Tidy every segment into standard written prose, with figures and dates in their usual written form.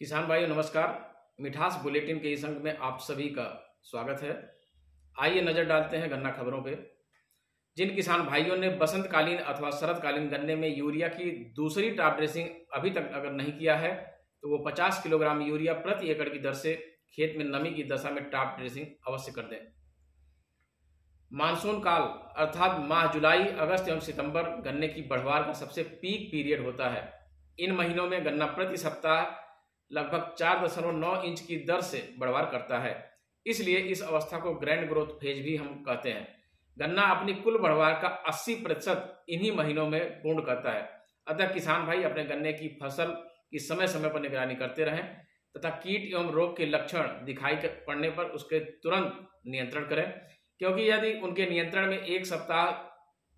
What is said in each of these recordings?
किसान भाइयों नमस्कार। मिठास बुलेटिन के इस अंक में आप सभी का स्वागत है। आइए नजर डालते हैं गन्ना खबरों पे। जिन किसान भाइयों ने बसंतकालीन अथवा शरदकालीन गन्ने में यूरिया की दूसरी टॉप ड्रेसिंग अभी तक अगर नहीं किया है तो वो 50 किलोग्राम यूरिया प्रति एकड़ की दर से खेत में नमी की दशा में टॉप ड्रेसिंग अवश्य कर दें। मानसून काल अर्थात माह जुलाई, अगस्त एवं सितंबर गन्ने की बढ़वार का सबसे पीक पीरियड होता है। इन महीनों में गन्ना प्रति सप्ताह लगभग 4.9 इंच की दर से बढ़वार करता है, इसलिए इस अवस्था को ग्रैंड ग्रोथ फेज भी हम कहते हैं। गन्ना अपनी कुल बढ़वार का 80% इन्हीं महीनों में पूर्ण करता है। अतः किसान भाई अपने गन्ने की फसल की समय समय पर निगरानी करते रहें तथा कीट एवं रोग के लक्षण दिखाई पड़ने पर उसके तुरंत नियंत्रण करें, क्योंकि यदि उनके नियंत्रण में एक सप्ताह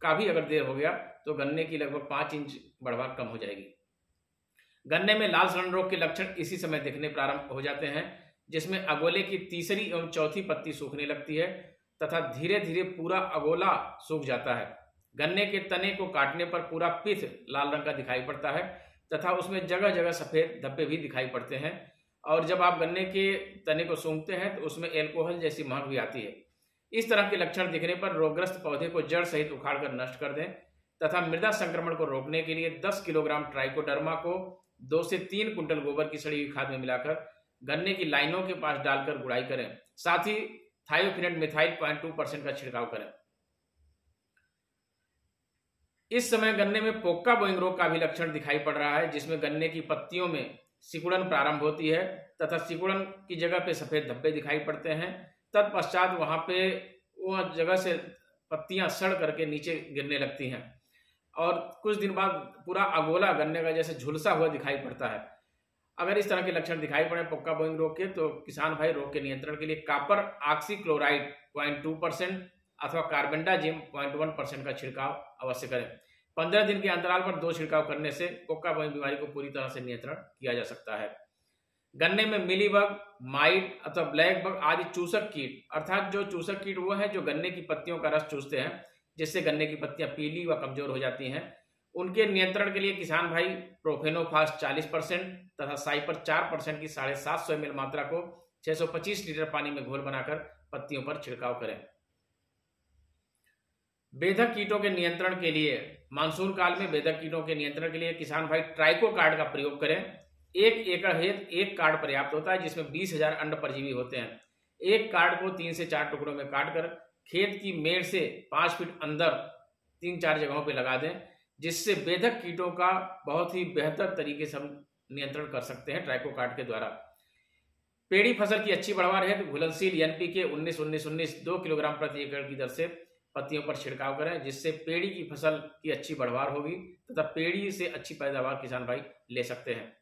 का भी अगर देर हो गया तो गन्ने की लगभग 5 इंच बढ़वार कम हो जाएगी। गन्ने में लाल सड़न रोग के लक्षण इसी समय दिखने प्रारंभ हो जाते हैं, जिसमें अगोले की तीसरी एवं चौथी पत्ती सूखने लगती है तथा धीरे धीरे पूरा अगोला सूख जाता है। गन्ने के तने को काटने पर पूरा पिथ लाल रंग का दिखाई पड़ता है तथा उसमें जगह जगह सफेद धब्बे भी दिखाई पड़ते हैं। और जब आप गन्ने के तने को सूंघते हैं तो उसमें एल्कोहल जैसी महक भी आती है। इस तरह के लक्षण दिखने पर रोगग्रस्त पौधे को जड़ सहित उखाड़ कर नष्ट कर दें तथा मृदा संक्रमण को रोकने के लिए 10 किलोग्राम ट्राइकोडर्मा को 2 से 3 कुंटल गोबर की सड़ी हुई खाद में मिलाकर गन्ने की लाइनों के पास डालकर गुड़ाई करें। साथ ही थायोफिनेट मिथाइल 0.2% का छिड़काव करें। इस समय गन्ने में पोक्का बोइंग रोग का भी लक्षण दिखाई पड़ रहा है, जिसमें गन्ने की पत्तियों में सिकुड़न प्रारंभ होती है तथा सिकुड़न की जगह पे सफेद धब्बे दिखाई पड़ते हैं। तत्पश्चात वहां पे वह जगह से पत्तियां सड़ करके नीचे गिरने लगती हैं और कुछ दिन बाद पूरा अगोला गन्ने का जैसे झुलसा हुआ दिखाई पड़ता है। अगर इस तरह के लक्षण दिखाई पड़े पोक्का बोइंग रोग के तो किसान भाई रोग के नियंत्रण के लिए कॉपर ऑक्सीक्लोराइड 0.2% अथवा कार्बेंडाजिम 0.1% का छिड़काव अवश्य करें। 15 दिन के अंतराल पर 2 छिड़काव करने से पोक्का बोइंग बीमारी को पूरी तरह से नियंत्रण किया जा सकता है। गन्ने में मिलीबग, माइट अथवा ब्लैक बग आदि चूसक कीट, अर्थात जो चूसक कीट वो है जो गन्ने की पत्तियों का रस चूसते हैं जिससे गन्ने की पत्तियां पीली व कमजोर हो जाती हैं, उनके नियंत्रण के लिए किसान भाई प्रोफेनोफास 40% तथा साइपर 4% की 750 ml मात्रा को 625 लीटर पानी में घोल बनाकर पत्तियों पर छिड़काव करें। बेधक कीटों के नियंत्रण के लिए मानसून काल में बेधक कीटों के नियंत्रण के लिए किसान भाई ट्राइको कार्ड का प्रयोग करें। 1 एकड़ हेत 1 कार्ड पर्याप्त होता है, जिसमें 20,000 अंड परजीवी होते हैं। एक कार्ड को 3 से 4 टुकड़ों में काटकर खेत की मेड़ से 5 फीट अंदर 3-4 जगहों पे लगा दें, जिससे बेधक कीटों का बहुत ही बेहतर तरीके से हम नियंत्रण कर सकते हैं ट्राइको कार्ड के द्वारा। पेड़ी फसल की अच्छी बढ़वार है तो घुलनशील एनपीके 19-19-19 2 किलोग्राम प्रति एकड़ की दर से पत्तियों पर छिड़काव करें, जिससे पेड़ी की फसल की अच्छी बढ़वार होगी तथा पेड़ी से अच्छी पैदावार किसान भाई ले सकते हैं।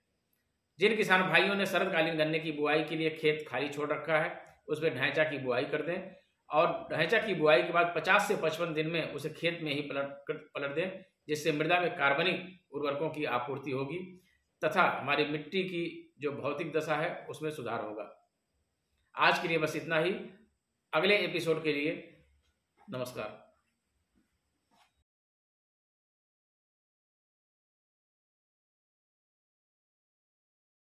जिन किसान भाइयों ने शरदकालीन गन्ने की बुआई के लिए खेत खाली छोड़ रखा है उसमें ढैंचा की बुआई कर दें और ढैंचा की बुआई के बाद 50 से 55 दिन में उसे खेत में ही पलट दें, जिससे मृदा में कार्बनिक उर्वरकों की आपूर्ति होगी तथा हमारी मिट्टी की जो भौतिक दशा है उसमें सुधार होगा। आज के लिए बस इतना ही। अगले एपिसोड के लिए नमस्कार।